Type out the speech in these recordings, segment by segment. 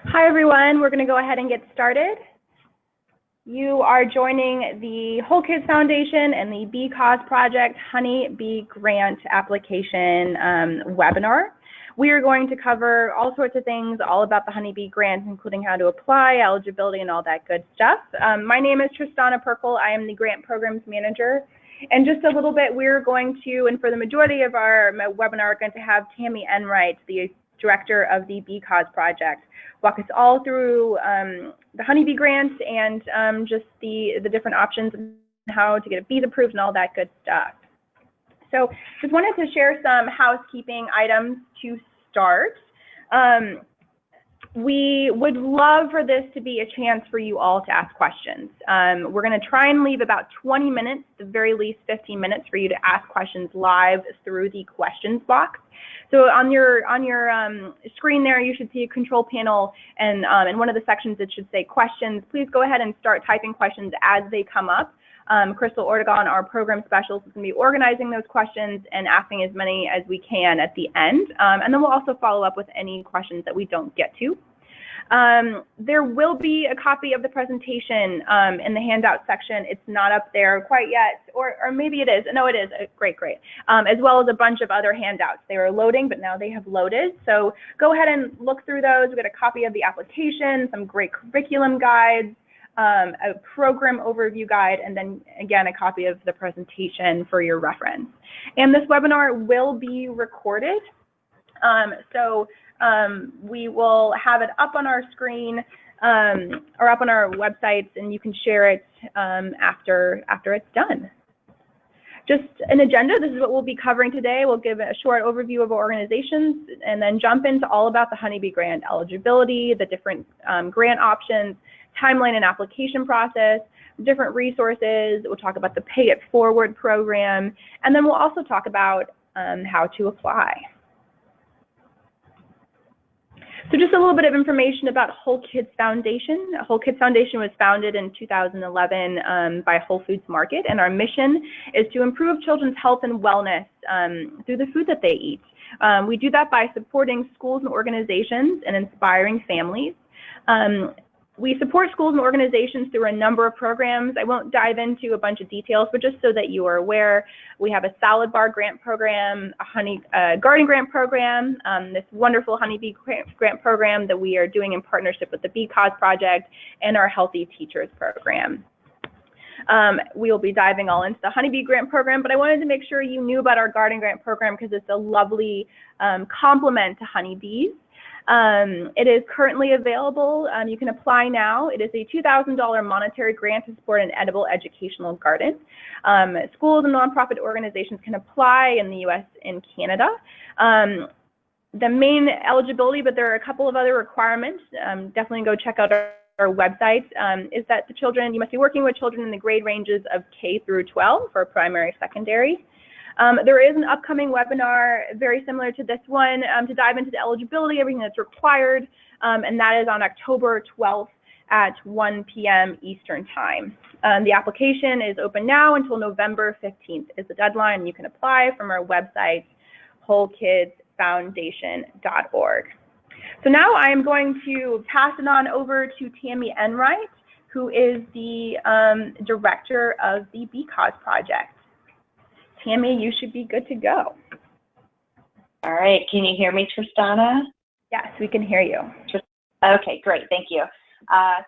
Hi everyone, we're going to go ahead and get started. You are joining the Whole Kids Foundation and the Bee Cause Project Honey Bee Grant Application webinar. We are going to cover all sorts of things all about the Honey Bee Grant, including how to apply, eligibility, and all that good stuff. My name is Tristana Perkle. I am the Grant Programs Manager. And just a little bit, we're going to, and for the majority of our webinar, we're going to have Tammy Enright, the Director of the Bee Cause Project, walk us all through the Honey Bee Grant and just the different options and how to get bees approved and all that good stuff. So just wanted to share some housekeeping items to start. We would love for this to be a chance for you all to ask questions. We're going to try and leave about 20 minutes, at the very least 15 minutes, for you to ask questions live through the questions box. So on your screen there, you should see a control panel, and in one of the sections it should say questions. Please go ahead and start typing questions as they come up. Crystal Ortegon, our program specialist, is going to be organizing those questions and asking as many as we can at the end. And then we'll also follow up with any questions that we don't get to. There will be a copy of the presentation in the handout section. It's not up there quite yet, or maybe it is. No, it is. Great. As well as a bunch of other handouts. They were loading, but now they have loaded. So go ahead and look through those. We got a copy of the application, some great curriculum guides, a program overview guide, and then again a copy of the presentation for your reference. And this webinar will be recorded, we will have it up on our screen or up on our websites, and you can share it after it's done. Just an agenda, this is what we'll be covering today. We'll give a short overview of our organizations and then jump into all about the Honey Bee Grant eligibility, the different grant options, timeline and application process, different resources. We'll talk about the Pay It Forward program, and then we'll also talk about how to apply. So just a little bit of information about Whole Kids Foundation. Whole Kids Foundation was founded in 2011 by Whole Foods Market, and our mission is to improve children's health and wellness through the food that they eat. We do that by supporting schools and organizations and inspiring families. We support schools and organizations through a number of programs. I won't dive into a bunch of details, but just so that you are aware, we have a salad bar grant program, a garden grant program, this wonderful honeybee grant program that we are doing in partnership with the Bee Cause Project, and our Healthy Teachers program. We will be diving all into the honeybee grant program, but I wanted to make sure you knew about our garden grant program because it's a lovely complement to honeybees. It is currently available. You can apply now. It is a $2,000 monetary grant to support an edible educational garden. Schools and nonprofit organizations can apply in the U.S. and Canada. The main eligibility, but there are a couple of other requirements. Definitely go check out our website, is that you must be working with children in the grade ranges of K through 12 for primary, secondary. There is an upcoming webinar very similar to this one to dive into the eligibility, everything that's required, and that is on October 12th at 1 p.m. Eastern Time. The application is open now until November 15th is the deadline, and you can apply from our website, wholekidsfoundation.org. So now I am going to pass it on over to Tammy Enright, who is the Director of the Bee Cause Project. Tammy, you should be good to go. All right, can you hear me, Tristana? Yes, we can hear you. Okay, great, thank you.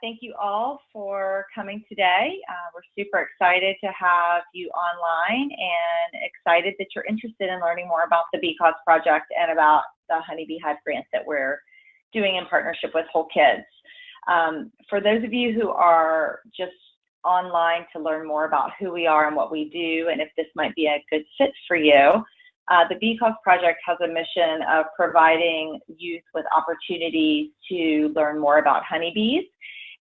Thank you all for coming today. We're super excited to have you online and excited that you're interested in learning more about the Bee Cause Project and about the Honeybee Hive Grant that we're doing in partnership with Whole Kids. For those of you who are just online to learn more about who we are and what we do and if this might be a good fit for you, the Bee Cause Project has a mission of providing youth with opportunities to learn more about honeybees,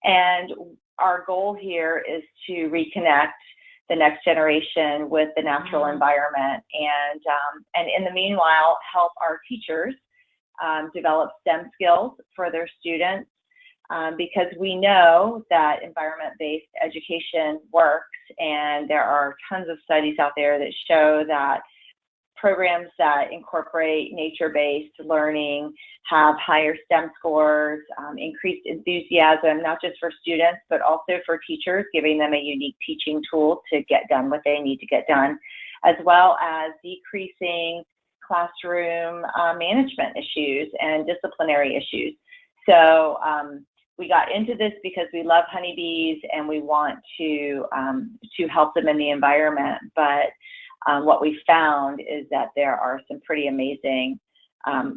and our goal here is to reconnect the next generation with the natural environment and in the meanwhile help our teachers develop STEM skills for their students, because we know that environment-based education works, and there are tons of studies out there that show that programs that incorporate nature-based learning have higher STEM scores, increased enthusiasm, not just for students, but also for teachers, giving them a unique teaching tool to get done what they need to get done, as well as decreasing classroom management issues and disciplinary issues. So we got into this because we love honeybees and we want to help them in the environment. But what we found is that there are some pretty amazing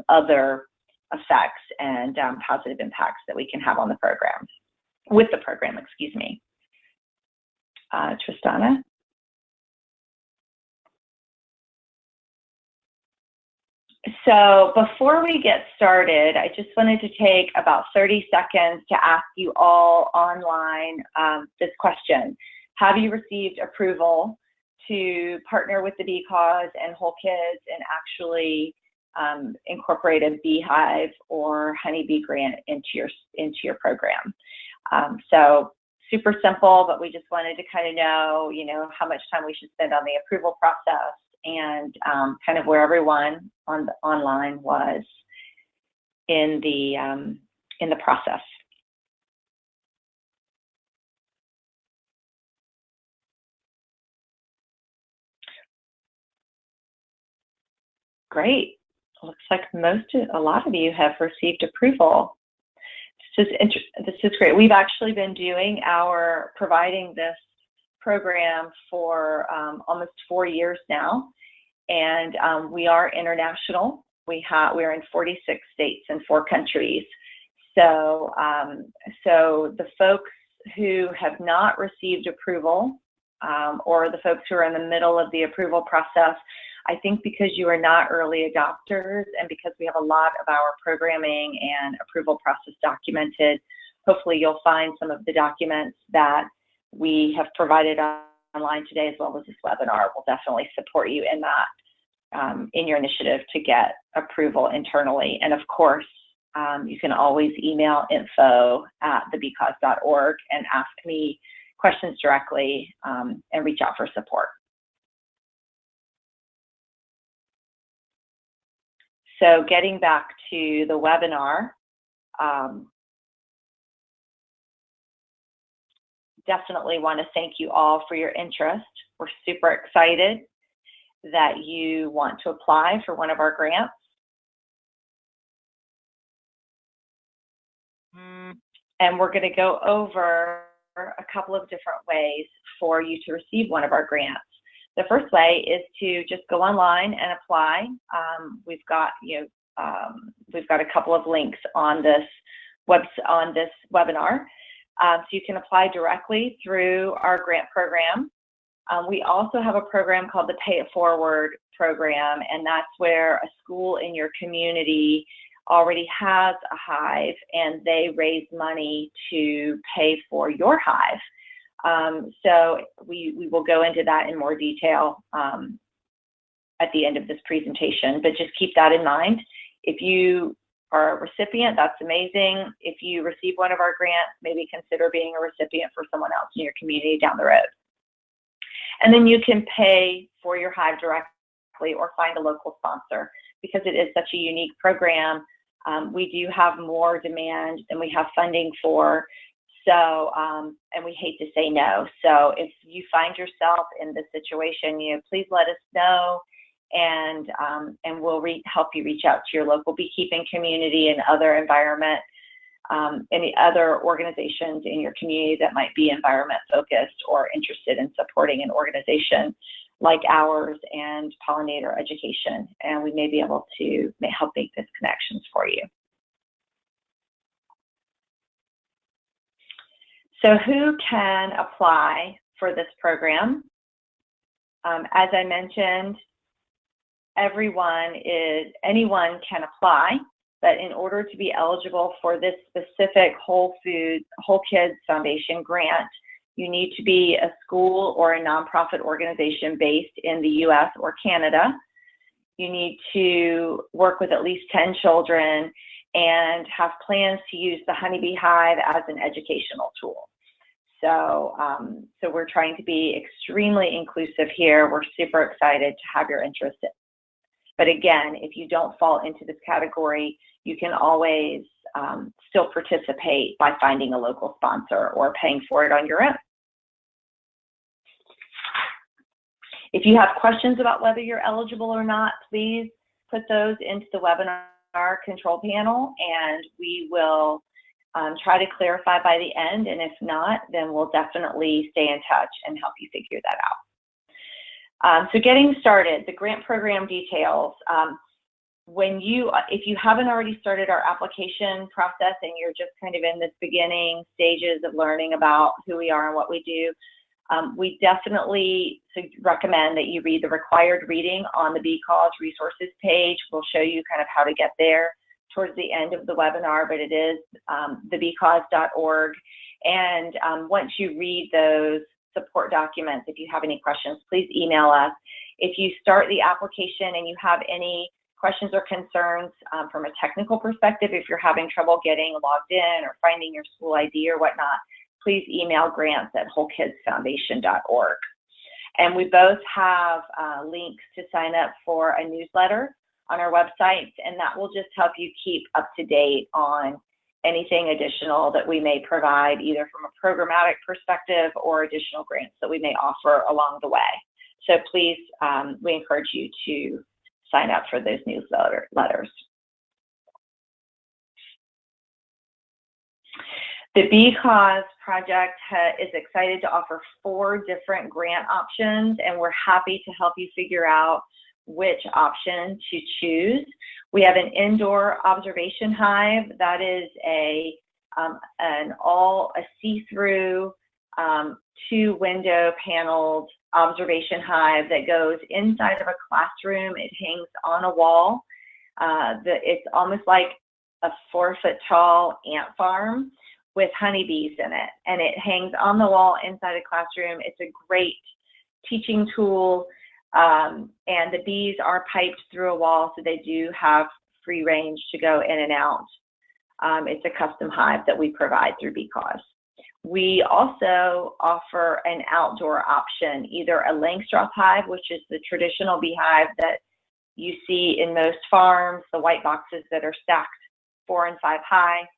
other effects and positive impacts that we can have on the program, with the program, excuse me. Tristana? So before we get started, I just wanted to take about 30 seconds to ask you all online this question. Have you received approval to partner with the Bee Cause and Whole Kids and actually incorporate a beehive or honeybee grant into your program? So super simple, but we just wanted to kind of know, how much time we should spend on the approval process and kind of where everyone online was in the process. Great. Looks like a lot of you have received approval. This is great. We've actually been providing this program for almost 4 years now, and we are international. We're in 46 states and 4 countries. So, so the folks who have not received approval, or the folks who are in the middle of the approval process, I think because you are not early adopters and because we have a lot of our programming and approval process documented, hopefully you'll find some of the documents that we have provided online today, as well as this webinar, will definitely support you in that, in your initiative to get approval internally. And of course, you can always email info@thebeecause.org and ask me questions directly and reach out for support. So getting back to the webinar, definitely want to thank you all for your interest. We're super excited that you want to apply for one of our grants. And we're going to go over a couple of different ways for you to receive one of our grants. The first way is to just go online and apply. We've got a couple of links on this webinar, so you can apply directly through our grant program. We also have a program called the Pay It Forward program, and that's where a school in your community already has a hive and they raise money to pay for your hive. So we will go into that in more detail at the end of this presentation, but just keep that in mind. If you are a recipient, that's amazing. If you receive one of our grants, maybe consider being a recipient for someone else in your community down the road. And then you can pay for your hive directly or find a local sponsor. Because it is such a unique program, we do have more demand than we have funding for. So, and we hate to say no. So if you find yourself in this situation, please let us know, and we'll help you reach out to your local beekeeping community and other any other organizations in your community that might be environment focused or interested in supporting an organization like ours and pollinator education. And we may be able to help make these connections for you. So who can apply for this program? As I mentioned, anyone can apply, but in order to be eligible for this specific Whole Kids Foundation grant, you need to be a school or a nonprofit organization based in the US or Canada. You need to work with at least 10 children and have plans to use the honeybee hive as an educational tool. So, so we're trying to be extremely inclusive here. We're super excited to have your interest But again, if you don't fall into this category, you can always still participate by finding a local sponsor or paying for it on your own. If you have questions about whether you're eligible or not, please put those into the webinar control panel, and we will try to clarify by the end. And if not, then we'll definitely stay in touch and help you figure that out. So getting started, the grant program details. If you haven't already started our application process and you're just kind of in this beginning stages of learning about who we are and what we do, we definitely recommend that you read the required reading on the BCause resources page. We'll show you kind of how to get there towards the end of the webinar, but it is thebcause.org. And once you read those support documents, if you have any questions, please email us. If you start the application and you have any questions or concerns from a technical perspective, if you're having trouble getting logged in or finding your school ID or whatnot, please email grants@wholekidsfoundation.org. And we both have links to sign up for a newsletter on our website, and that will just help you keep up to date on anything additional that we may provide, either from a programmatic perspective or additional grants that we may offer along the way. So please, we encourage you to sign up for those newsletters. The BCause project is excited to offer 4 different grant options, and we're happy to help you figure out which option to choose. We have an indoor observation hive that is a see-through 2-window paneled observation hive that goes inside of a classroom. It hangs on a wall. It's almost like a 4-foot tall ant farm with honeybees in it, and it hangs on the wall inside a classroom. It's a great teaching tool, and the bees are piped through a wall, so they do have free range to go in and out. It's a custom hive that we provide through BCause. We also offer an outdoor option, either a Langstroth hive, which is the traditional beehive that you see in most farms, the white boxes that are stacked 4 and 5 high.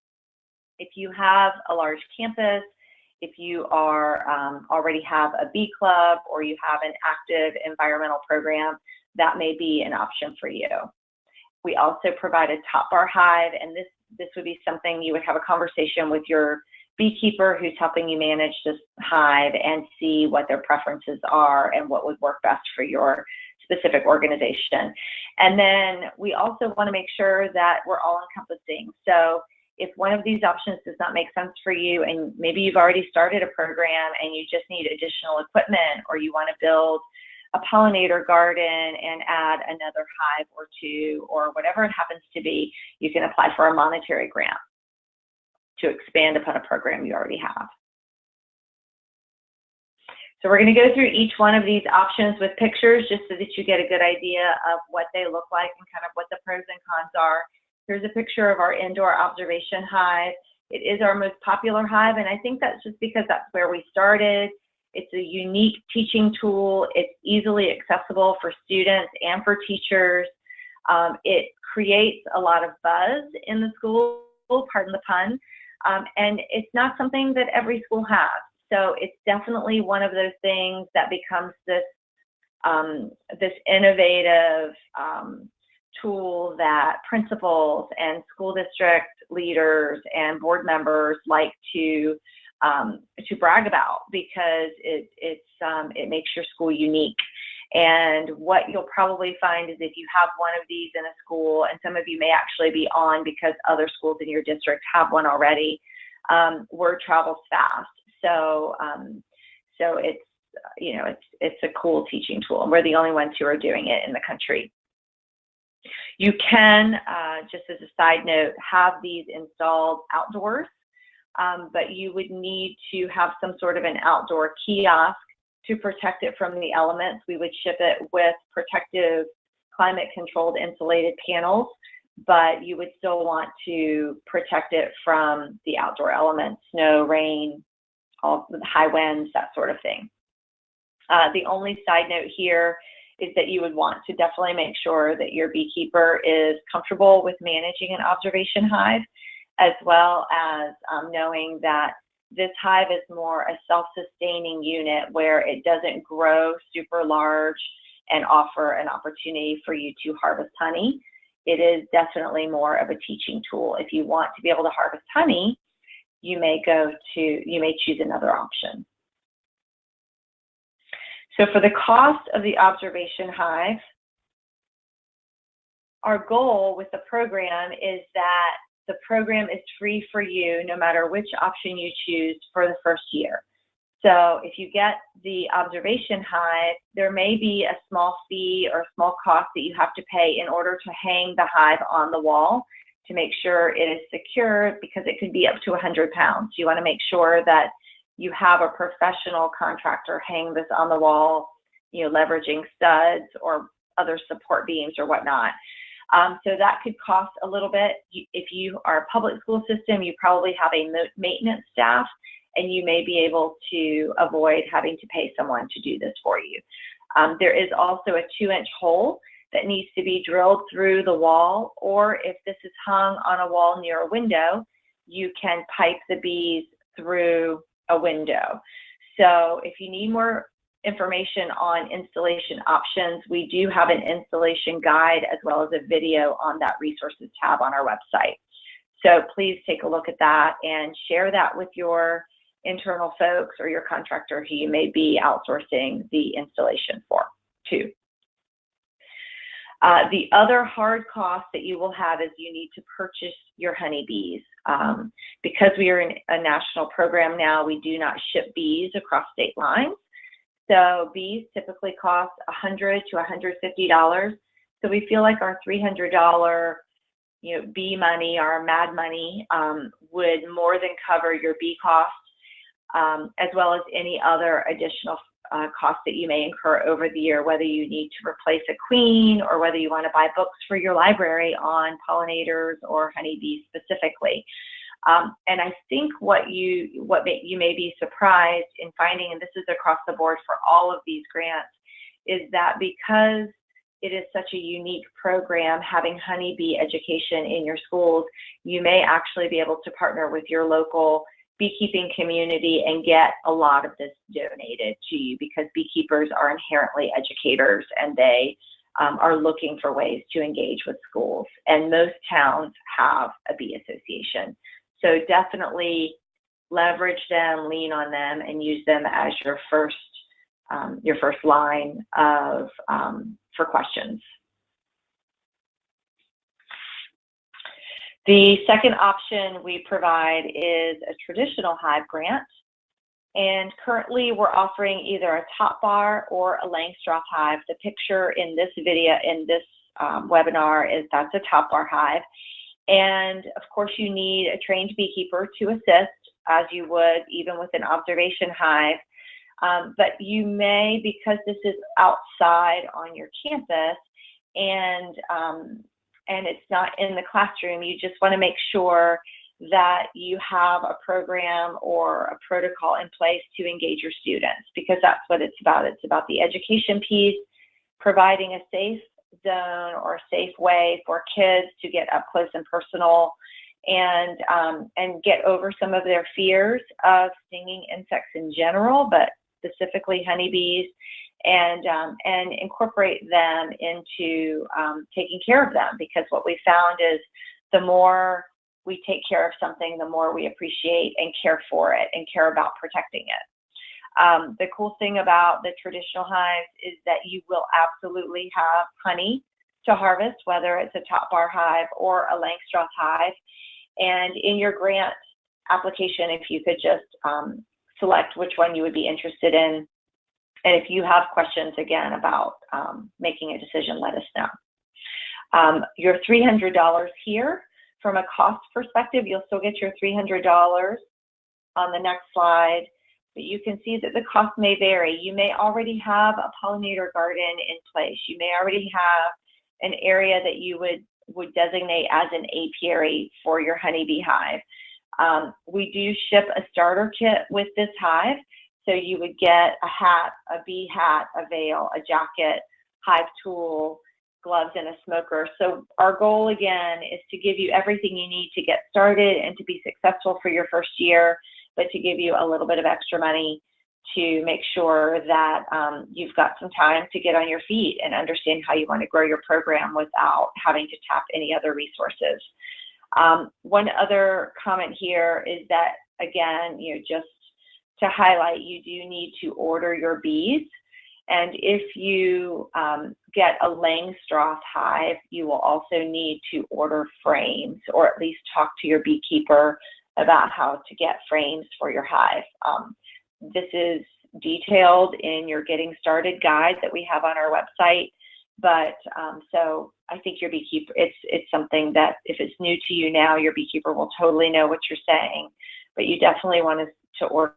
If you have a large campus, if you are already have a bee club or you have an active environmental program, that may be an option for you. We also provide a top bar hive, and this would be something you would have a conversation with your beekeeper who's helping you manage this hive and see what their preferences are and what would work best for your specific organization. And then we also want to make sure that we're all encompassing. So if one of these options does not make sense for you, and maybe you've already started a program and you just need additional equipment, or you want to build a pollinator garden and add another hive or 2, or whatever it happens to be, you can apply for a monetary grant to expand upon a program you already have. So we're going to go through each one of these options with pictures just so that you get a good idea of what they look like and kind of what the pros and cons are. Here's a picture of our indoor observation hive. It is our most popular hive, and I think that's just because that's where we started. It's a unique teaching tool. It's easily accessible for students and for teachers. It creates a lot of buzz in the school, pardon the pun, and it's not something that every school has. So it's definitely one of those things that becomes this, this innovative tool that principals and school district leaders and board members like to brag about, because it makes your school unique. And what you'll probably find is if you have one of these in a school, and some of you may actually be on because other schools in your district have one already, word travels fast. So it's, you know, it's a cool teaching tool, and we're the only ones who are doing it in the country. You can, just as a side note, have these installed outdoors, but you would need to have some sort of an outdoor kiosk to protect it from the elements. We would ship it with protective, climate-controlled insulated panels, but you would still want to protect it from the outdoor elements, snow, rain, all the high winds, that sort of thing. The only side note here is that you would want to definitely make sure that your beekeeper is comfortable with managing an observation hive, as well as knowing that this hive is more a self-sustaining unit where it doesn't grow super large and offer an opportunity for you to harvest honey. It is definitely more of a teaching tool. If you want to be able to harvest honey, you may choose another option. So for the cost of the observation hive, our goal with the program is that the program is free for you no matter which option you choose for the first year. So if you get the observation hive, there may be a small fee or a small cost that you have to pay in order to hang the hive on the wall to make sure it is secure, because it could be up to 100 pounds. You want to make sure that you have a professional contractor hang this on the wall, leveraging studs or other support beams or whatnot. So that could cost a little bit. If you are a public school system, you probably have a maintenance staff, and you may be able to avoid having to pay someone to do this for you. There is also a 2-inch hole that needs to be drilled through the wall, or if this is hung on a wall near a window, you can pipe the bees through a window. So if you need more information on installation options, we do have an installation guide as well as a video on that resources tab on our website. So please take a look at that and share that with your internal folks or your contractor who you may be outsourcing the installation to. The other hard cost that you will have is you need to purchase your honeybees. Because we are in a national program now, we do not ship bees across state lines. So bees typically cost $100 to $150. So we feel like our $300 bee money, our MAD money, would more than cover your bee costs, as well as any other additional costs that you may incur over the year, whether you need to replace a queen or whether you want to buy books for your library on pollinators or honeybees specifically. And I think what you may be surprised in finding, and this is across the board for all of these grants, is that because it is such a unique program, having honeybee education in your schools, you may actually be able to partner with your local beekeeping community and get a lot of this donated to you, because beekeepers are inherently educators and they are looking for ways to engage with schools. And most towns have a bee association. So definitely leverage them, lean on them, and use them as your first line of for questions. The second option we provide is a traditional hive grant, and currently we're offering either a top bar or a Langstroth hive. The picture in this video, in this webinar, is that's a top bar hive. And of course you need a trained beekeeper to assist, as you would even with an observation hive. But you may, because this is outside on your campus and it's not in the classroom, you just want to make sure that you have a program or a protocol in place to engage your students, because that's what it's about. It's about the education piece, providing a safe zone or a safe way for kids to get up close and personal and get over some of their fears of stinging insects in general, but specifically honeybees, and incorporate them into taking care of them, because what we found is the more we take care of something, the more we appreciate and care for it and care about protecting it. The cool thing about the traditional hives is that you will absolutely have honey to harvest, whether it's a top bar hive or a Langstroth hive. And in your grant application, if you could just select which one you would be interested in. And if you have questions, again, about making a decision, let us know. Your $300 here, from a cost perspective, you'll still get your $300 on the next slide, but you can see that the cost may vary. You may already have a pollinator garden in place. You may already have an area that you would designate as an apiary for your honeybee hive. We do ship a starter kit with this hive. So you would get a hat, a bee hat, a veil, a jacket, hive tool, gloves, and a smoker. So our goal, again, is to give you everything you need to get started and to be successful for your first year, but to give you a little bit of extra money to make sure that you've got some time to get on your feet and understand how you want to grow your program without having to tap any other resources. One other comment here is that, again, just to highlight, you do need to order your bees. And if you get a Langstroth hive, you will also need to order frames, or at least talk to your beekeeper about how to get frames for your hive. This is detailed in your Getting Started guide that we have on our website. But so I think your beekeeper, it's something that if it's new to you now, your beekeeper will totally know what you're saying. But you definitely want to order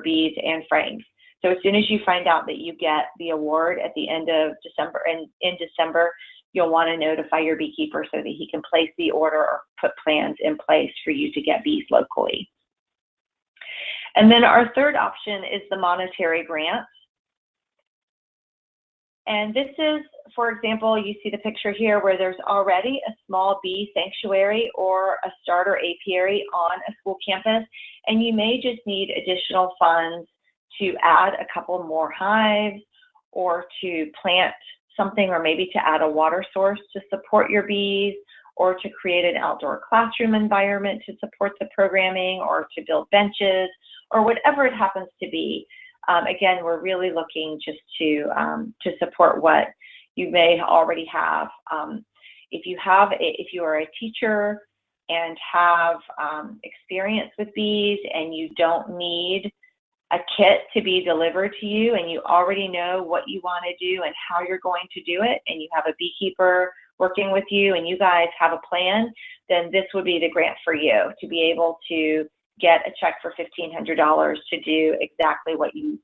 bees and frames. So as soon as you find out that you get the award at the end of December, and in December, you'll want to notify your beekeeper so that he can place the order or put plans in place for you to get bees locally. And then our third option is the monetary grant. And this is, for example, you see the picture here where there's already a small bee sanctuary or a starter apiary on a school campus, and you may just need additional funds to add a couple more hives, or to plant something, or maybe to add a water source to support your bees, or to create an outdoor classroom environment to support the programming, or to build benches, or whatever it happens to be. Again, we're really looking just to support what you may already have. If you are a teacher and have experience with bees, and you don't need a kit to be delivered to you, and you already know what you want to do and how you're going to do it, and you have a beekeeper working with you, and you guys have a plan, then this would be the grant for you, to be able to get a check for $1,500 to do exactly what you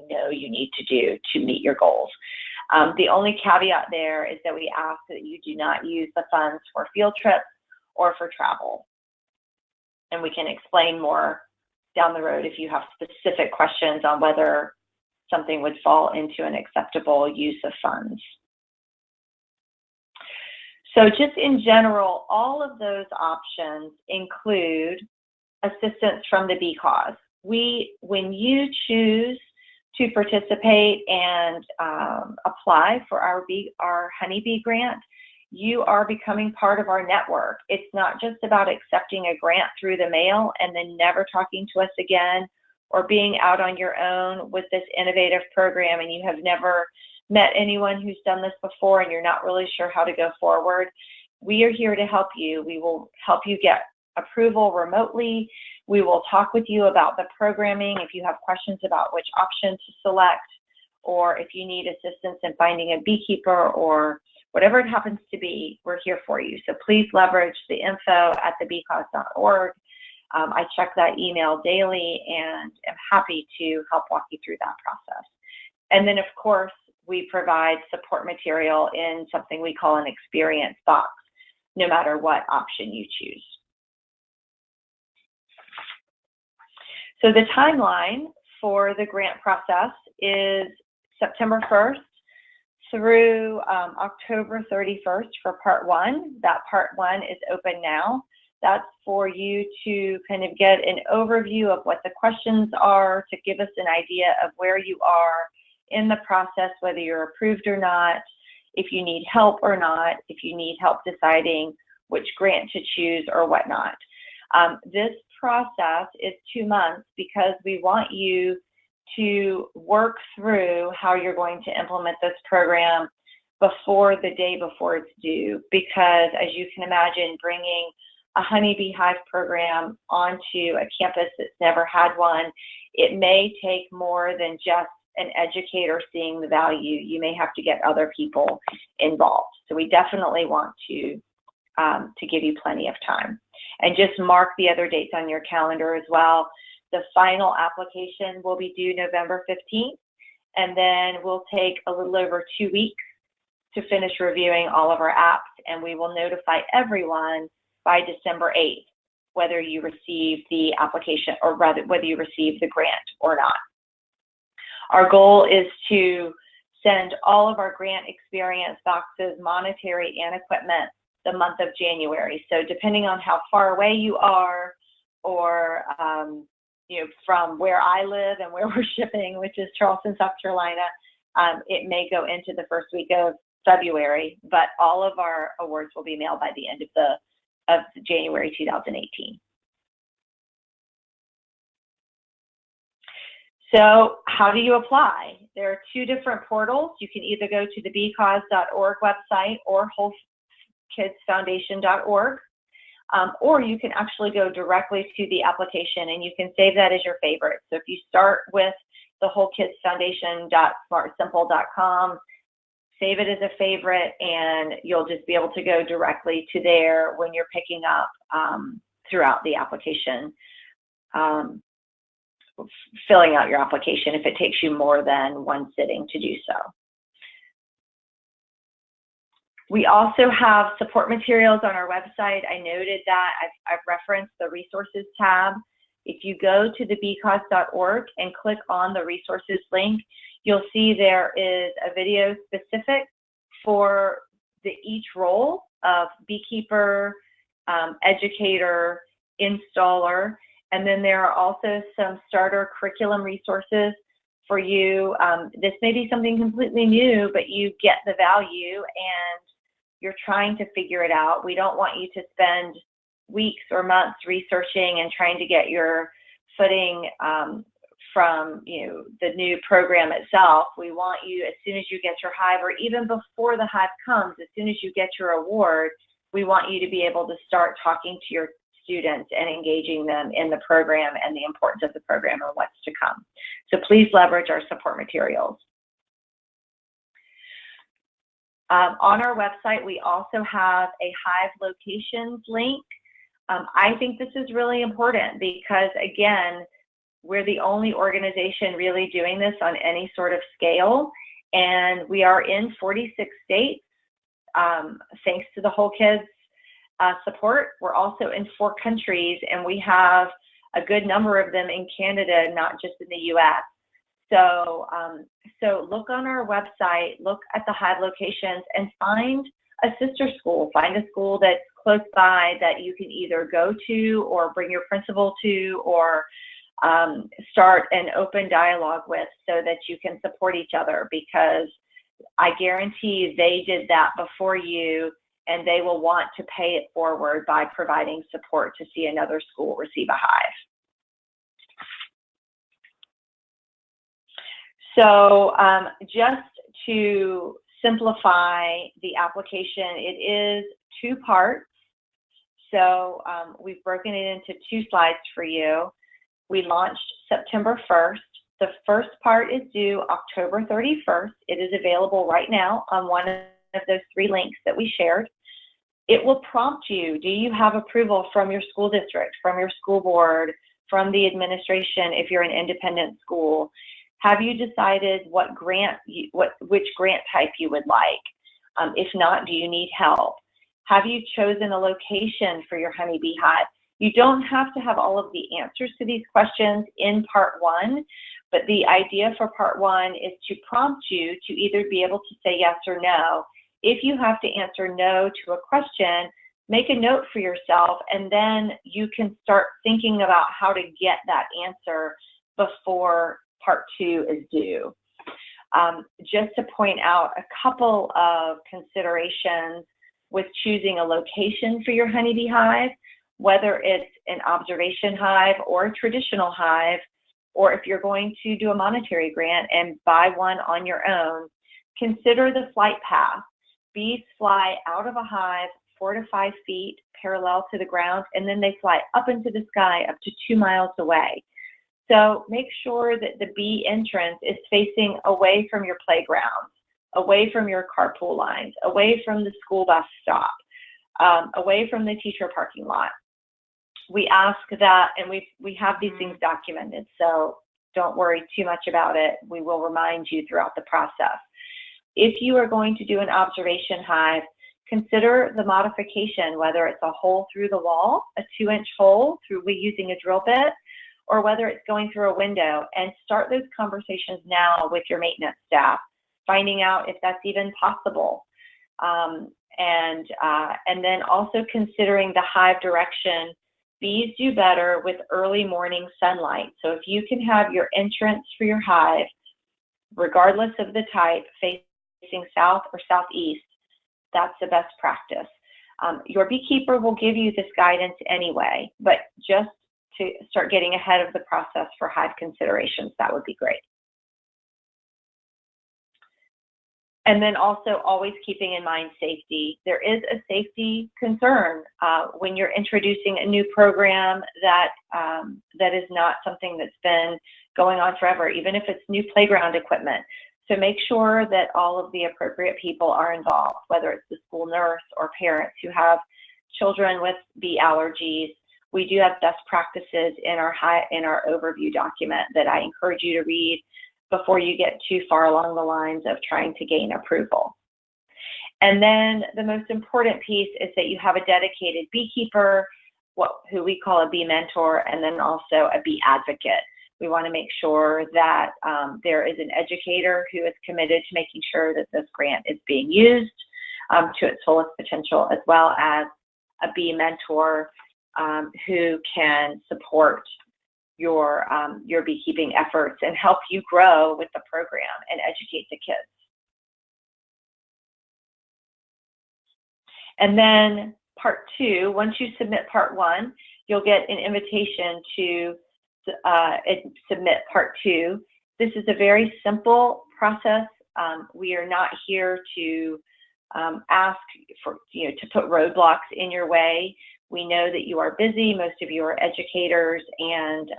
know you need to do to meet your goals. The only caveat there is that we ask that you do not use the funds for field trips or for travel. And we can explain more down the road if you have specific questions on whether something would fall into an acceptable use of funds. So just in general, all of those options include assistance from the Bee Cause. When you choose to participate and apply for our honeybee grant, you are becoming part of our network. It's not just about accepting a grant through the mail and then never talking to us again, or being out on your own with this innovative program and you have never met anyone who's done this before and you're not really sure how to go forward. We are here to help you. We will help you get approval remotely. We will talk with you about the programming if you have questions about which option to select, or if you need assistance in finding a beekeeper, or whatever it happens to be, we're here for you. So please leverage the info at thebeecause.org. I check that email daily and am happy to help walk you through that process. And then, of course, we provide support material in something we call an experience box, no matter what option you choose. So the timeline for the grant process is September 1st through October 31st for part one. That part one is open now. That's for you to kind of get an overview of what the questions are, to give us an idea of where you are in the process, whether you're approved or not, if you need help or not, if you need help deciding which grant to choose or whatnot. This process is 2 months because we want you to work through how you're going to implement this program before the day before it's due, because as you can imagine, bringing a honeybee hive program onto a campus that's never had one, it may take more than just an educator seeing the value. You may have to get other people involved. So we definitely want to give you plenty of time. And just mark the other dates on your calendar as well. The final application will be due November 15th, and then we'll take a little over 2 weeks to finish reviewing all of our apps, and we will notify everyone by December 8th whether you receive the application, or rather whether you receive the grant or not. Our goal is to send all of our grant experience boxes, monetary and equipment, the month of January. So depending on how far away you are, or from where I live and where we're shipping, which is Charleston, South Carolina, it may go into the first week of February, but all of our awards will be mailed by the end of January 2018. So how do you apply? There are two different portals. You can either go to the bcause.org website or wholekidsfoundation.org, or you can actually go directly to the application and you can save that as your favorite. So if you start with the wholekidsfoundation.smartsimple.com, save it as a favorite, and you'll just be able to go directly to there when you're picking up throughout the application, filling out your application if it takes you more than one sitting to do so. We also have support materials on our website. I noted that I've referenced the resources tab. If you go to the bcause.org and click on the resources link, you'll see there is a video specific for each role of beekeeper, educator, installer, and then there are also some starter curriculum resources for you. This may be something completely new, but you get the value and you're trying to figure it out. We don't want you to spend weeks or months researching and trying to get your footing from the new program itself. We want you, as soon as you get your hive, or even before the hive comes, as soon as you get your award, we want you to be able to start talking to your students and engaging them in the program and the importance of the program and what's to come. So please leverage our support materials. On our website, we also have a hive locations link. I think this is really important because, again, we're the only organization really doing this on any sort of scale, and we are in 46 states, thanks to the Whole Kids support. We're also in 4 countries, and we have a good number of them in Canada, not just in the U.S. So look on our website, look at the hive locations, and find a sister school. Find a school that's close by that you can either go to or bring your principal to, or start an open dialogue with so that you can support each other, because I guarantee they did that before you, and they will want to pay it forward by providing support to see another school receive a hive. So just to simplify the application, it is 2 parts. So we've broken it into 2 slides for you. We launched September 1st. The first part is due October 31st. It is available right now on one of those 3 links that we shared. It will prompt you, do you have approval from your school district, from your school board, from the administration if you're an independent school? Have you decided what grant, which grant type you would like? If not, do you need help? Have you chosen a location for your honeybee hive? You don't have to have all of the answers to these questions in part 1, but the idea for part 1 is to prompt you to either be able to say yes or no. If you have to answer no to a question, make a note for yourself, and then you can start thinking about how to get that answer before part 2 is due. Just to point out a couple of considerations with choosing a location for your honeybee hive, whether it's an observation hive or a traditional hive, or if you're going to do a monetary grant and buy one on your own, consider the flight path. Bees fly out of a hive 4 to 5 feet parallel to the ground, and then they fly up into the sky up to 2 miles away. So make sure that the bee entrance is facing away from your playgrounds, away from your carpool lines, away from the school bus stop, away from the teacher parking lot. We ask that, and we have these things documented, so don't worry too much about it. We will remind you throughout the process. If you are going to do an observation hive, consider the modification, whether it's a hole through the wall, a 2-inch hole using a drill bit, or whether it's going through a window, and start those conversations now with your maintenance staff. finding out if that's even possible. And then also considering the hive direction. Bees do better with early morning sunlight. So if you can have your entrance for your hive, regardless of the type, facing south or southeast, that's the best practice. Your beekeeper will give you this guidance anyway, but just to start getting ahead of the process for hive considerations, that would be great. And then also always keeping in mind safety. There is a safety concern when you're introducing a new program that is not something that's been going on forever, even if it's new playground equipment. So make sure that all of the appropriate people are involved, whether it's the school nurse or parents who have children with bee allergies. We do have best practices in our overview document that I encourage you to read before you get too far along the lines of trying to gain approval. And then the most important piece is that you have a dedicated beekeeper, who we call a bee mentor, and then also a bee advocate. We want to make sure that there is an educator who is committed to making sure that this grant is being used to its fullest potential, as well as a bee mentor who can support your beekeeping efforts and help you grow with the program and educate the kids. And then part 2, once you submit part 1, you'll get an invitation to submit part 2. This is a very simple process. We are not here to ask for, to put roadblocks in your way. We know that you are busy, most of you are educators, and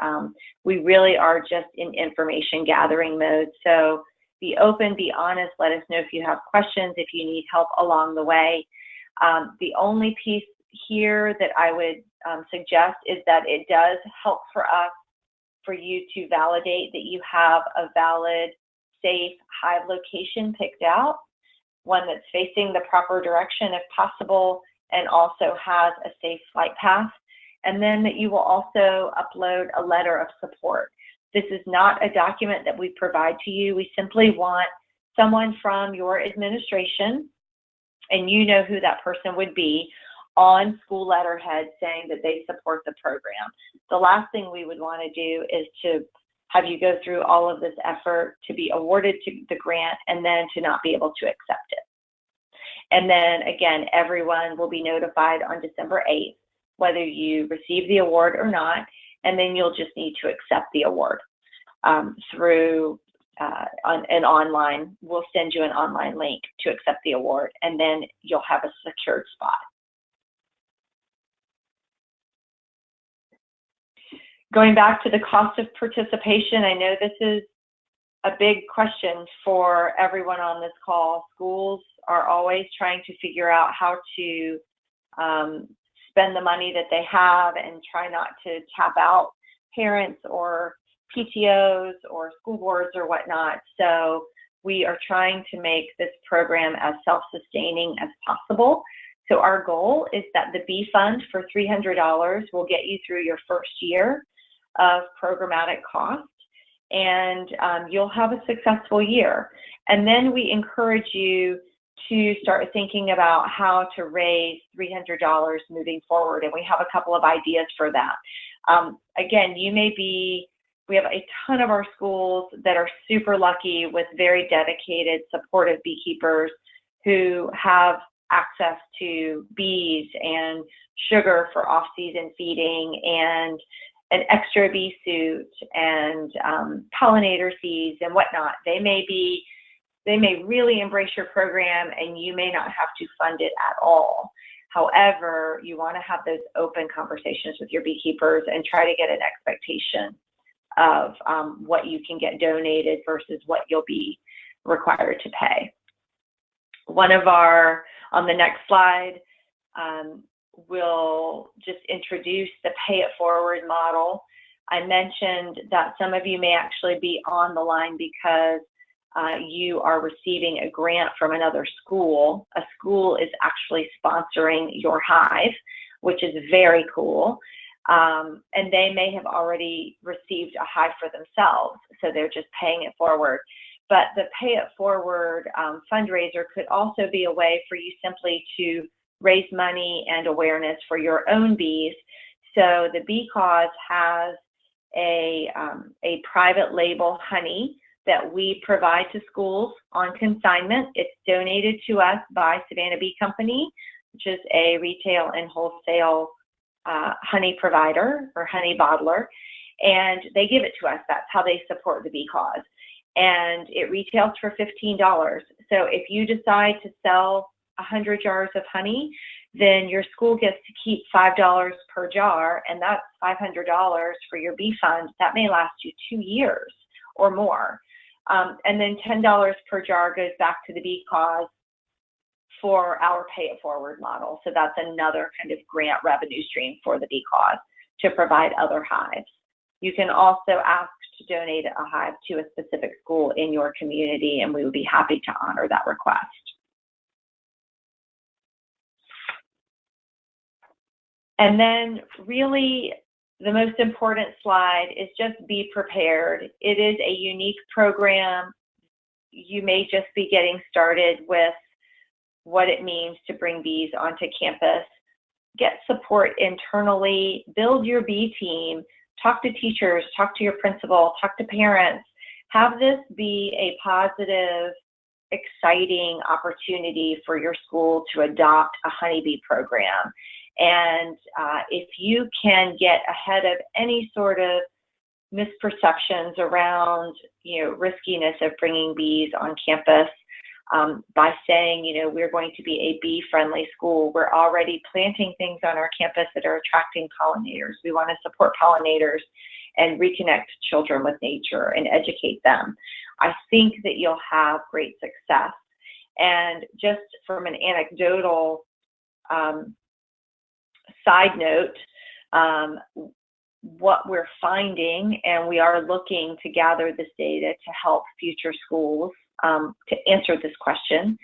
we really are just in information gathering mode. So be open, be honest, let us know if you have questions, if you need help along the way. The only piece here that I would suggest is that it does help for you to validate that you have a valid, safe hive location picked out, one that's facing the proper direction if possible, and also has a safe flight path. And then that you will also upload a letter of support. This is not a document that we provide to you. We simply want someone from your administration, and you know who that person would be, on school letterhead saying that they support the program. The last thing we would want to do is to have you go through all of this effort to be awarded to the grant and then to not be able to accept it. And then again, everyone will be notified on December 8th, whether you receive the award or not, and then you'll just need to accept the award through an online. We'll send you an online link to accept the award, and then you'll have a secured spot. Going back to the cost of participation, I know this is a big question for everyone on this call. Schools are always trying to figure out how to spend the money that they have and try not to tap out parents or PTOs or school boards or whatnot. So we are trying to make this program as self-sustaining as possible. So our goal is that the Bee Fund for $300 will get you through your first year of programmatic cost, and you'll have a successful year. And then we encourage you to start thinking about how to raise $300 moving forward, and we have a couple of ideas for that. Again, we have a ton of our schools that are super lucky with very dedicated, supportive beekeepers who have access to bees and sugar for off-season feeding and an extra bee suit and pollinator seeds and whatnot. They may really embrace your program and you may not have to fund it at all. However, you want to have those open conversations with your beekeepers and try to get an expectation of what you can get donated versus what you'll be required to pay. On the next slide, we'll just introduce the Pay It Forward model. I mentioned that some of you may actually be on the line because you are receiving a grant from another school. A school is actually sponsoring your hive, which is very cool. And they may have already received a hive for themselves, so they're just paying it forward. but the Pay It Forward fundraiser could also be a way for you simply to raise money and awareness for your own bees. So the Bee Cause has a private label honey that we provide to schools on consignment. It's donated to us by Savannah Bee Company, which is a retail and wholesale honey provider or honey bottler, and they give it to us. That's how they support the Bee Cause. And it retails for $15. So if you decide to sell 100 jars of honey, then your school gets to keep $5 per jar, and that's $500 for your bee fund. That may last you 2 years or more. And then $10 per jar goes back to the Bee Cause for our Pay It Forward model. So that's another kind of grant revenue stream for the Bee Cause to provide other hives. You can also ask to donate a hive to a specific school in your community, and we would be happy to honor that request. And then really the most important slide is just be prepared. It is a unique program. You may just be getting started with what it means to bring bees onto campus. Get support internally, build your bee team, talk to teachers, talk to your principal, talk to parents. Have this be a positive, exciting opportunity for your school to adopt a honeybee program. And if you can get ahead of any sort of misperceptions around, riskiness of bringing bees on campus by saying, we're going to be a bee-friendly school. We're already planting things on our campus that are attracting pollinators. We want to support pollinators and reconnect children with nature and educate them. I think that you'll have great success. And just from an anecdotal side note, what we're finding, and we are looking to gather this data to help future schools to answer this question,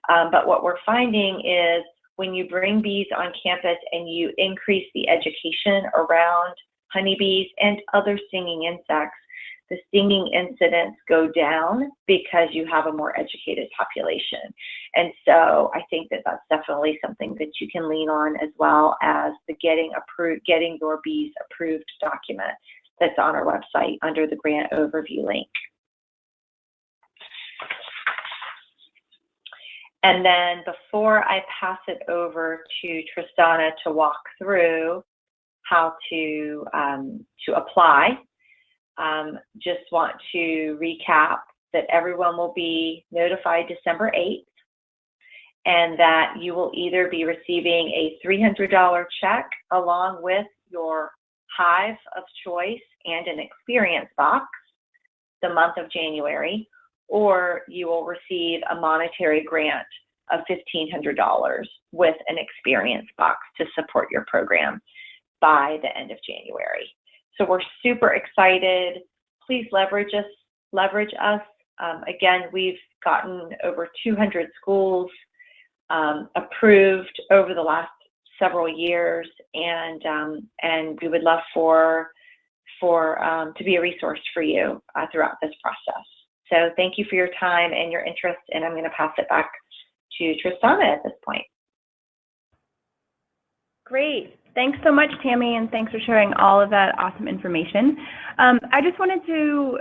but what we're finding is when you bring bees on campus and you increase the education around honeybees and other stinging insects, the stinging incidents go down because you have a more educated population. And so I think that that's definitely something that you can lean on, as well as the getting your bees approved document that's on our website under the grant overview link. And then before I pass it over to Tristana to walk through how to apply, just want to recap that everyone will be notified December 8th, and that you will either be receiving a $300 check along with your hive of choice and an experience box the month of January, or you will receive a monetary grant of $1,500 with an experience box to support your program by the end of January. So we're super excited. Please leverage us. Again, we've gotten over 200 schools approved over the last several years, and we would love to be a resource for you throughout this process. So thank you for your time and your interest, and I'm going to pass it back to Tristana at this point. Great. Thanks so much, Tammy, and thanks for sharing all of that awesome information. I just wanted to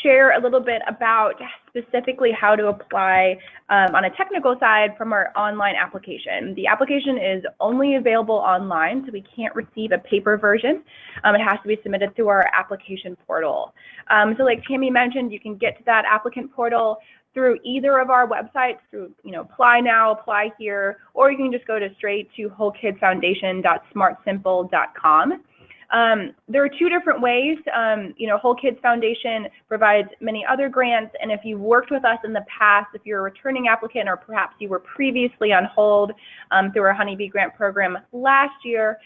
share a little bit about specifically how to apply on a technical side from our online application. The application is only available online, so we can't receive a paper version. It has to be submitted through our application portal. So like Tammy mentioned, you can get to that applicant portal through either of our websites, through Apply Now, Apply Here, or you can just go straight to wholekidsfoundation.smartsimple.com. There are two different ways. Whole Kids Foundation provides many other grants, and if you've worked with us in the past, if you're a returning applicant, or perhaps you were previously on hold through our Honeybee Grant program last year,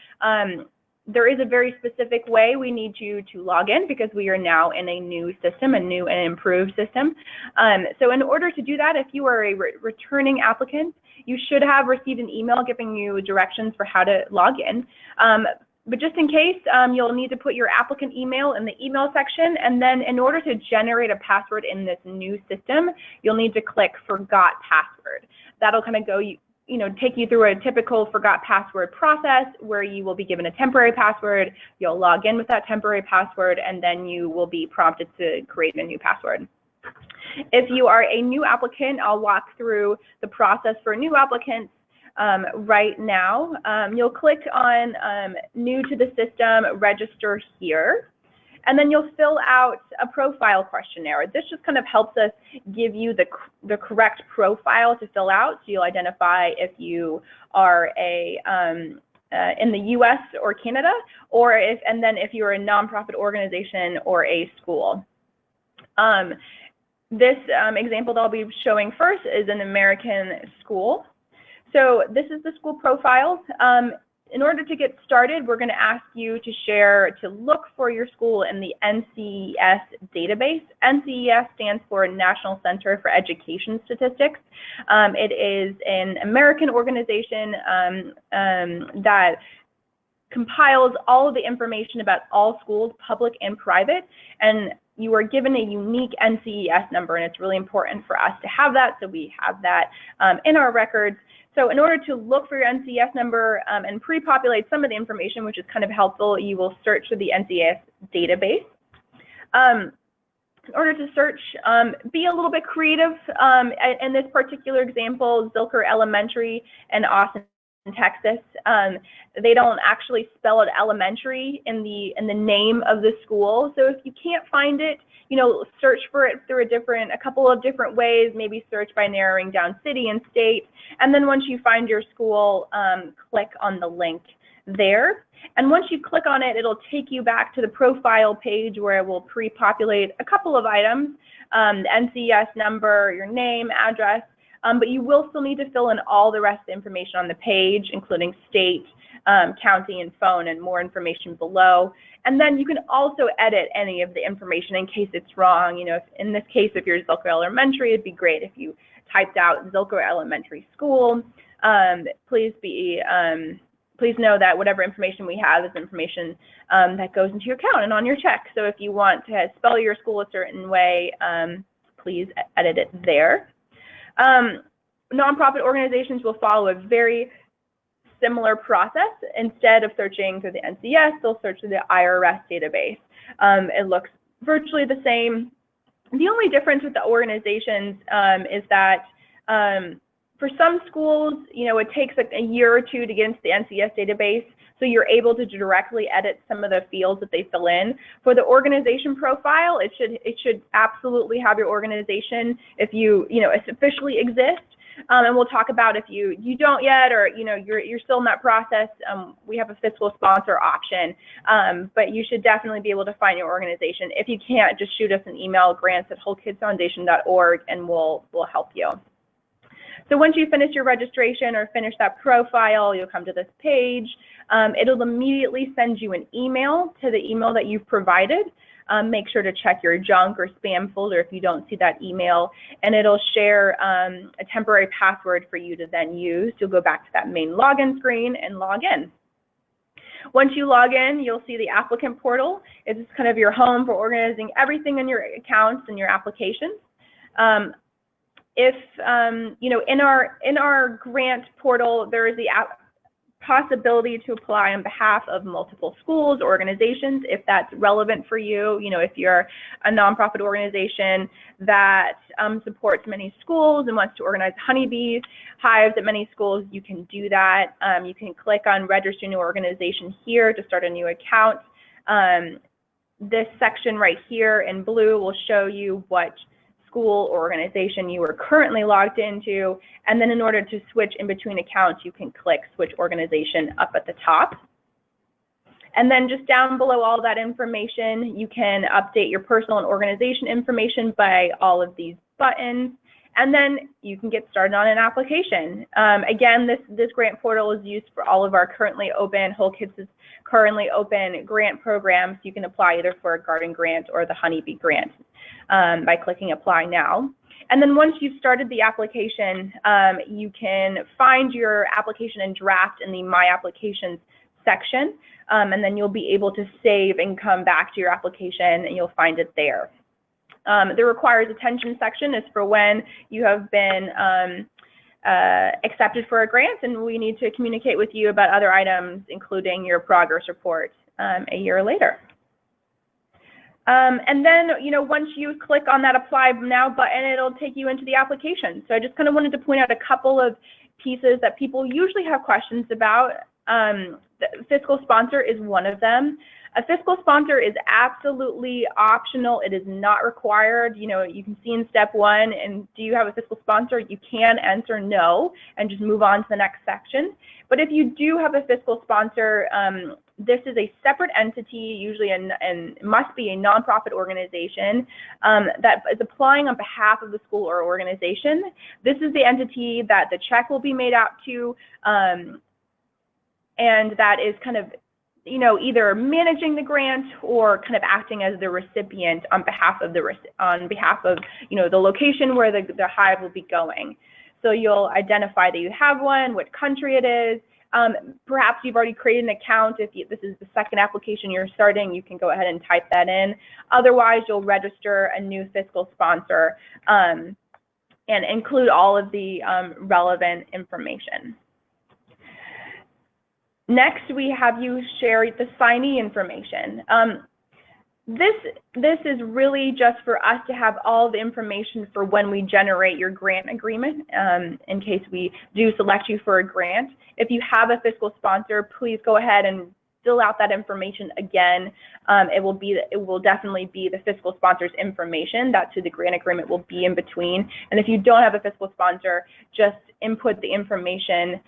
there is a very specific way we need you to log in, because we are now in a new system, a new and improved system. So in order to do that, if you are a returning applicant, you should have received an email giving you directions for how to log in. But just in case, you'll need to put your applicant email in the email section, and then in order to generate a password in this new system, you'll need to click Forgot Password. That'll kind of go, take you through a typical forgot password process where you will be given a temporary password, you'll log in with that temporary password, and then you will be prompted to create a new password. If you are a new applicant, I'll walk through the process for new applicants right now. You'll click on New to the System, Register Here, and then you'll fill out a profile questionnaire. This just kind of helps us give you the correct profile to fill out, so you'll identify if you are in the US or Canada, and then if you're a nonprofit organization or a school. This example that I'll be showing first is an American school. So this is the school profile. In order to get started, we're going to ask you to look for your school in the NCES database. NCES stands for National Center for Education Statistics. It is an American organization that compiles all of the information about all schools, public and private, and you are given a unique NCES number, and it's really important for us to have that, so we have that in our records. So in order to look for your NCES number and pre-populate some of the information, which is kind of helpful, you will search for the NCES database. In order to search, be a little bit creative. In this particular example, Zilker Elementary in Austin, Texas, they don't actually spell it elementary in the name of the school. So if you can't find it, search for it through a couple of different ways. Maybe search by narrowing down city and state, and then once you find your school, click on the link there. And once you click on it, it'll take you back to the profile page where it will pre-populate a couple of items, the NCES number, your name, address. But you will still need to fill in all the rest of the information on the page, including state, county, and phone, and more information below. And then you can also edit any of the information in case it's wrong. In this case, if you're Zilker Elementary, it'd be great if you typed out Zilker Elementary School. Please know that whatever information we have is information that goes into your account and on your check. So if you want to spell your school a certain way, please edit it there. Nonprofit organizations will follow a very similar process. Instead of searching through the NCES, they'll search through the IRS database. It looks virtually the same. The only difference with the organizations is that for some schools, it takes like a year or two to get into the NCES database, so you're able to directly edit some of the fields that they fill in. For the organization profile, it should absolutely have your organization if it officially exists. And we'll talk about if you don't yet, or you're still in that process. We have a fiscal sponsor option, but you should definitely be able to find your organization. If you can't, just shoot us an email, grants@wholekidsfoundation.org, and we'll help you. So once you finish your registration or finish that profile, you'll come to this page. It'll immediately send you an email to the email that you've provided. Make sure to check your junk or spam folder if you don't see that email, and it'll share a temporary password for you to then use. You'll go back to that main login screen and log in. Once you log in, you'll see the applicant portal. It's kind of your home for organizing everything in your accounts and your applications. In our grant portal, there is the possibility to apply on behalf of multiple schools or organizations if that's relevant for you. If you're a nonprofit organization that supports many schools and wants to organize honeybees hives at many schools, you can do that. You can click on Register New Organization here to start a new account. This section right here in blue will show you what school or organization you are currently logged into, and then in order to switch in between accounts, you can click Switch Organization up at the top. And then just down below all that information, you can update your personal and organization information by all of these buttons, and then you can get started on an application. Again, this grant portal is used for all of our currently open, Whole Kids is currently open grant programs. You can apply either for a garden grant or the honeybee grant by clicking Apply Now. And then once you've started the application, you can find your application in draft in the My Applications section, and then you'll be able to save and come back to your application, and you'll find it there. The requires attention section is for when you have been accepted for a grant, and we need to communicate with you about other items, including your progress report a year later. And then, once you click on that Apply Now button, it'll take you into the application. So I just kind of wanted to point out a couple of pieces that people usually have questions about. The fiscal sponsor is one of them. A fiscal sponsor is absolutely optional. It is not required. You can see in step 1, and do you have a fiscal sponsor? You can answer no and just move on to the next section. But if you do have a fiscal sponsor, this is a separate entity, usually and must be a nonprofit organization that is applying on behalf of the school or organization. This is the entity that the check will be made out to, and that is kind of either managing the grant or kind of acting as the recipient on behalf of the location where the hive will be going. So you'll identify that you have one, what country it is. Perhaps you've already created an account. If this is the second application you're starting, you can go ahead and type that in. Otherwise, you'll register a new fiscal sponsor and include all of the relevant information. Next, we have you share the signee information. This is really just for us to have all the information for when we generate your grant agreement, in case we do select you for a grant. If you have a fiscal sponsor, please go ahead and fill out that information again. It will definitely be the fiscal sponsor's information. That's who the grant agreement will be in between. And if you don't have a fiscal sponsor, just input the information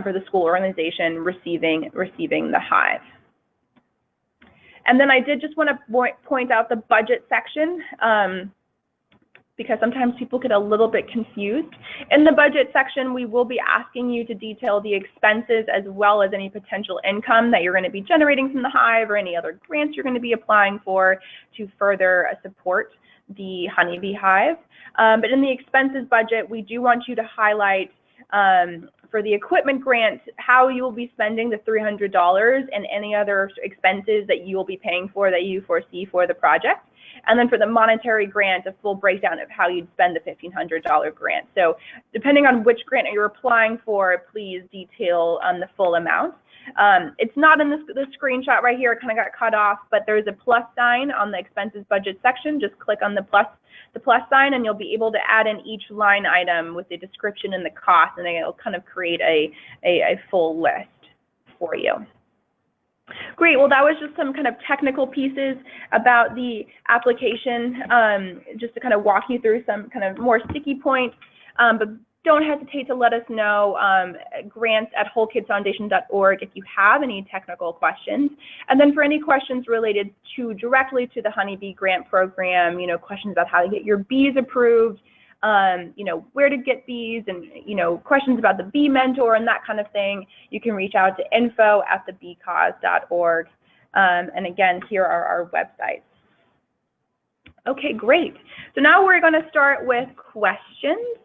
for the school organization receiving the hive. And then I did just want to point out the budget section, because sometimes people get a little bit confused. In the budget section, we will be asking you to detail the expenses as well as any potential income that you're going to be generating from the hive or any other grants you're going to be applying for to further support the honeybee hive. But in the expenses budget, we do want you to highlight for the equipment grant how you will be spending the $300 and any other expenses that you will be paying for that you foresee for the project. And then for the monetary grant, a full breakdown of how you'd spend the $1,500 grant. So depending on which grant you're applying for, please detail the full amount. It's not in the screenshot right here, it kind of got cut off, but there's a plus sign on the expenses budget section. Just click on the plus sign and you'll be able to add in each line item with the description and the cost, and it'll kind of create a full list for you. Great, well that was just some kind of technical pieces about the application, just to kind of walk you through some kind of more sticky points, but don't hesitate to let us know, grants@wholekidsfoundation.org if you have any technical questions. And then for any questions related directly to the Honeybee Grant Program, questions about how to get your bees approved, where to get bees, and, questions about the Bee Mentor and that kind of thing, you can reach out to info@thebeecause.org. And again, here are our websites. Okay, great. So now we're going to start with questions.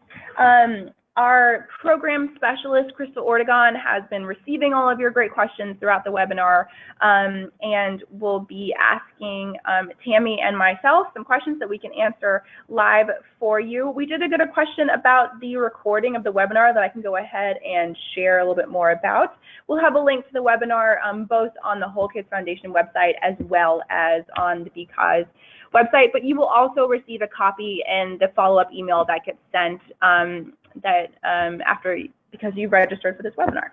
Our program specialist, Crystal Ortegon, has been receiving all of your great questions throughout the webinar, and will be asking Tammy and myself some questions that we can answer live for you. We did get a question about the recording of the webinar that I can go ahead and share a little bit more about. We'll have a link to the webinar both on the Whole Kids Foundation website as well as on the BCause website, but you will also receive a copy in the follow-up email that gets sent because you registered for this webinar.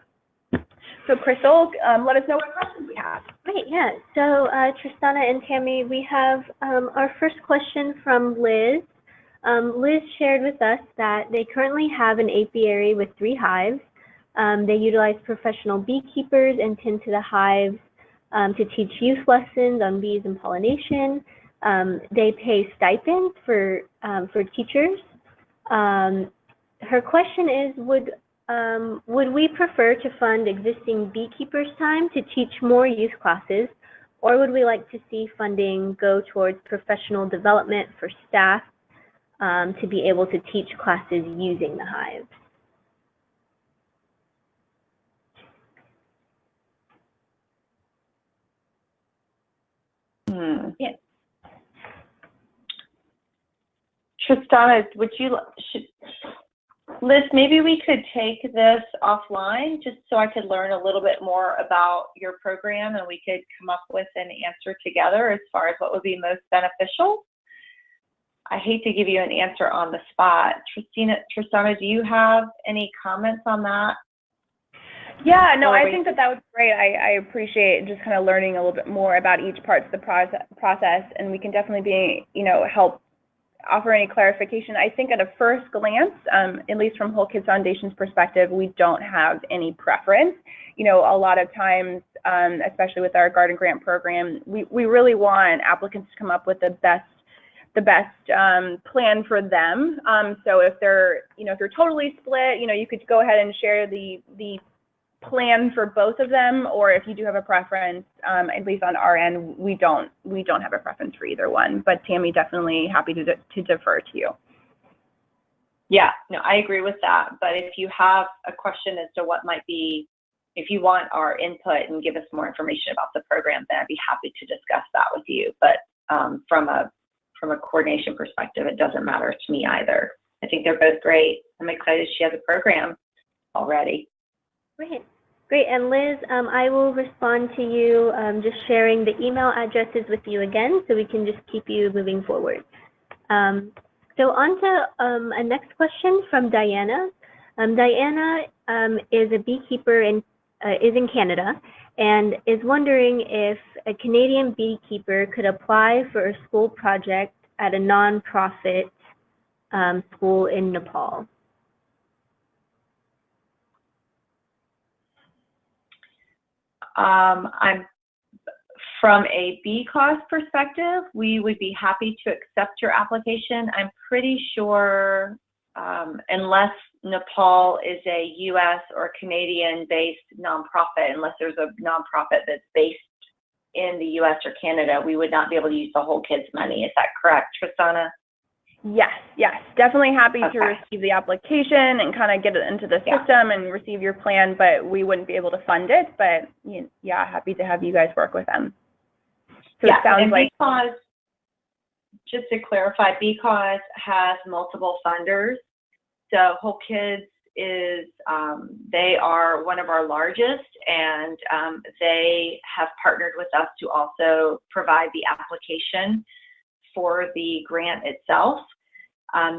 So Crystal, let us know what questions we have. Great, yeah. So Tristana and Tammy, we have our first question from Liz. Liz shared with us that they currently have an apiary with 3 hives. They utilize professional beekeepers and tend to the hives to teach youth lessons on bees and pollination. They pay stipends for teachers. Her question is, would we prefer to fund existing beekeepers' time to teach more youth classes, or would we like to see funding go towards professional development for staff to be able to teach classes using the hives? Yeah. Tristana, Liz, maybe we could take this offline just so I could learn a little bit more about your program and we could come up with an answer together as far as what would be most beneficial. I hate to give you an answer on the spot. Tristana, do you have any comments on that? Yeah, no, I think that would be great. I appreciate just kind of learning a little bit more about each part of the process, and we can definitely be, help offer any clarification. I think at a first glance, at least from Whole Kids Foundation's perspective, we don't have any preference. A lot of times, especially with our Garden Grant program, we really want applicants to come up with the best plan for them. So if they're, if you're totally split, you could go ahead and share the plan for both of them, or if you do have a preference, at least on our end, we don't have a preference for either one. But Tammy, definitely happy to defer to you. Yeah, no, I agree with that. But if you have a question as to what might be, if you want our input and give us more information about the program, then I'd be happy to discuss that with you. But from a coordination perspective, it doesn't matter to me either. I think they're both great. I'm excited she has a program already. Great. And Liz, I will respond to you just sharing the email addresses with you again so we can just keep you moving forward. So on to a next question from Diana. Diana is a beekeeper is in Canada and is wondering if a Canadian beekeeper could apply for a school project at a nonprofit school in Nepal. I'm from a BCOS perspective, we would be happy to accept your application. I'm pretty sure unless Nepal is a US or Canadian-based nonprofit, unless there's a nonprofit that's based in the US or Canada, we would not be able to use the Whole Kids money. Is that correct, Tristana? Yes, definitely happy to receive the application and kind of get it into the system and receive your plan, but we wouldn't be able to fund it. But yeah, happy to have you guys work with them. So it sounds like BCOS, just to clarify, BCOS has multiple funders. So Whole Kids is, they are one of our largest, and they have partnered with us to also provide the application for the grant itself.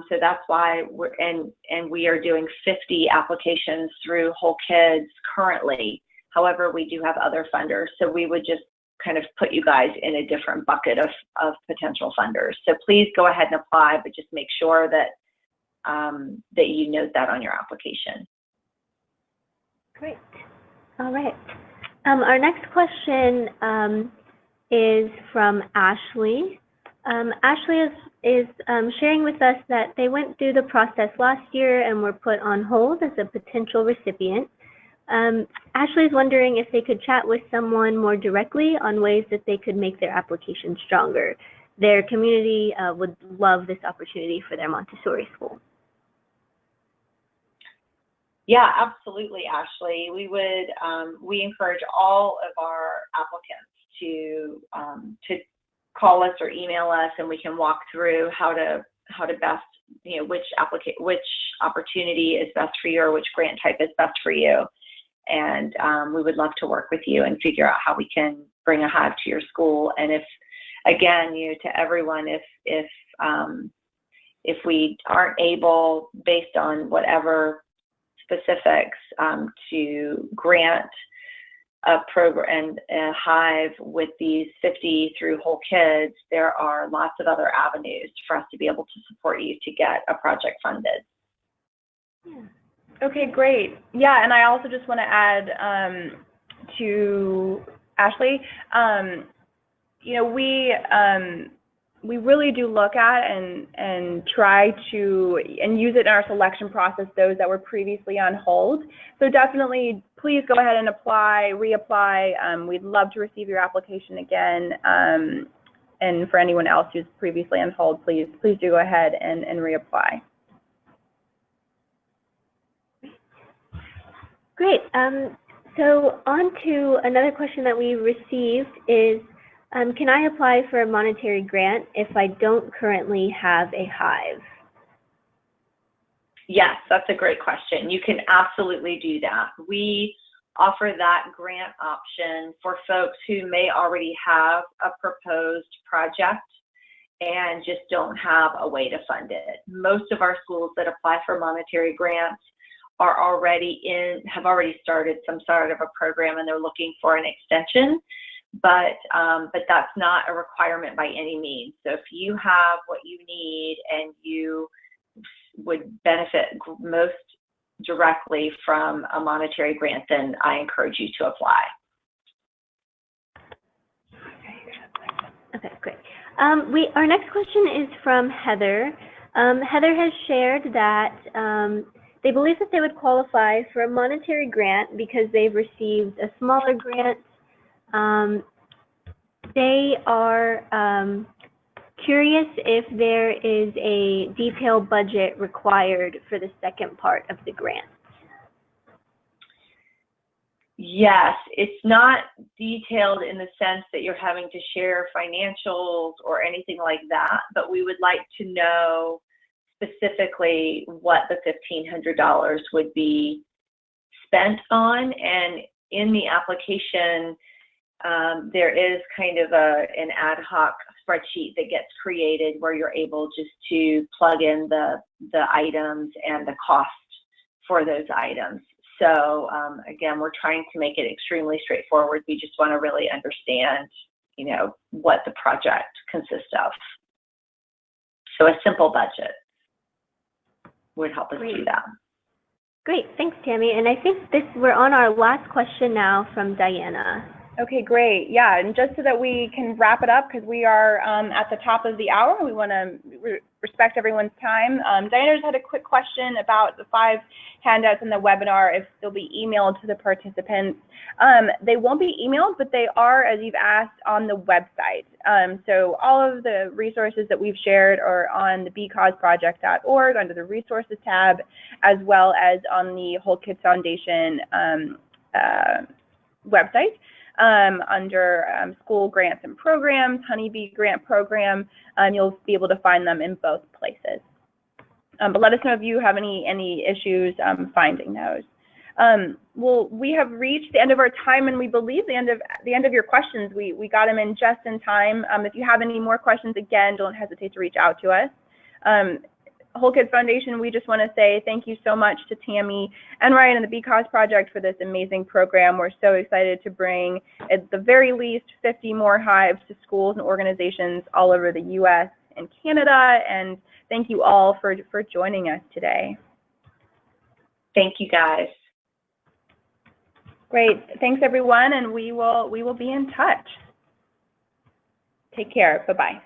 So that's why we are doing 50 applications through Whole Kids currently. However, we do have other funders. So we would just kind of put you guys in a different bucket of potential funders. So please go ahead and apply, but just make sure that that you note that on your application. Great. All right. Our next question is from Ashley. Ashley is sharing with us that they went through the process last year and were put on hold as a potential recipient. Ashley is wondering if they could chat with someone more directly on ways that they could make their application stronger. Their community would love this opportunity for their Montessori school. Yeah, absolutely, Ashley. We would we encourage all of our applicants to call us or email us, and we can walk through how to best, which opportunity is best for you or which grant type is best for you. And we would love to work with you and figure out how we can bring a hive to your school. And if, again, to everyone, if we aren't able, based on whatever specifics, to grant a program and a hive with these 50 through Whole Kids, there are lots of other avenues for us to be able to support you to get a project funded. Yeah. Okay, great. Yeah, and I also just want to add to Ashley, we really do look at and try to and use it in our selection process, those that were previously on hold. So definitely, please go ahead and reapply. We'd love to receive your application again. And for anyone else who's previously on hold, please do go ahead and reapply. Great. So on to another question that we received is Can I apply for a monetary grant if I don't currently have a hive? Yes, that's a great question. You can absolutely do that. We offer that grant option for folks who may already have a proposed project and just don't have a way to fund it. Most of our schools that apply for monetary grants are have already started some sort of a program, and they're looking for an extension. But that's not a requirement by any means. So if you have what you need and you would benefit most directly from a monetary grant, then I encourage you to apply. Okay, great. Our next question is from Heather. Heather has shared that they believe that they would qualify for a monetary grant because they've received a smaller grant. They are curious if there is a detailed budget required for the second part of the grant. Yes, it's not detailed in the sense that you're having to share financials or anything like that, but we would like to know specifically what the $1,500 would be spent on. And in the application, there is kind of an ad hoc spreadsheet that gets created where you're able just to plug in the items and the cost for those items. So again, we're trying to make it extremely straightforward. We just want to really understand, what the project consists of. So a simple budget would help us do that. Great, thanks, Tammy. And I think we're on our last question now from Diana. Okay, great. Yeah, and just so that we can wrap it up, because we are at the top of the hour, we want to respect everyone's time. Diana just had a quick question about the 5 handouts in the webinar, if they'll be emailed to the participants. They won't be emailed, but they are, as you've asked, on the website. So all of the resources that we've shared are on the BeCauseProject.org under the resources tab, as well as on the Whole Kids Foundation website. Under school grants and programs, Honeybee Grant Program, you'll be able to find them in both places. But let us know if you have any issues finding those. Well, we have reached the end of our time, and we believe the end of your questions. We got them in just in time. If you have any more questions, again, don't hesitate to reach out to us. Whole Kids Foundation, we just want to say thank you so much to Tammy and Ryan and the BeCause Project for this amazing program. We're so excited to bring, at the very least, 50 more hives to schools and organizations all over the U.S. and Canada. And thank you all for joining us today. Thank you, guys. Great. Thanks, everyone, and we will be in touch. Take care. Bye-bye.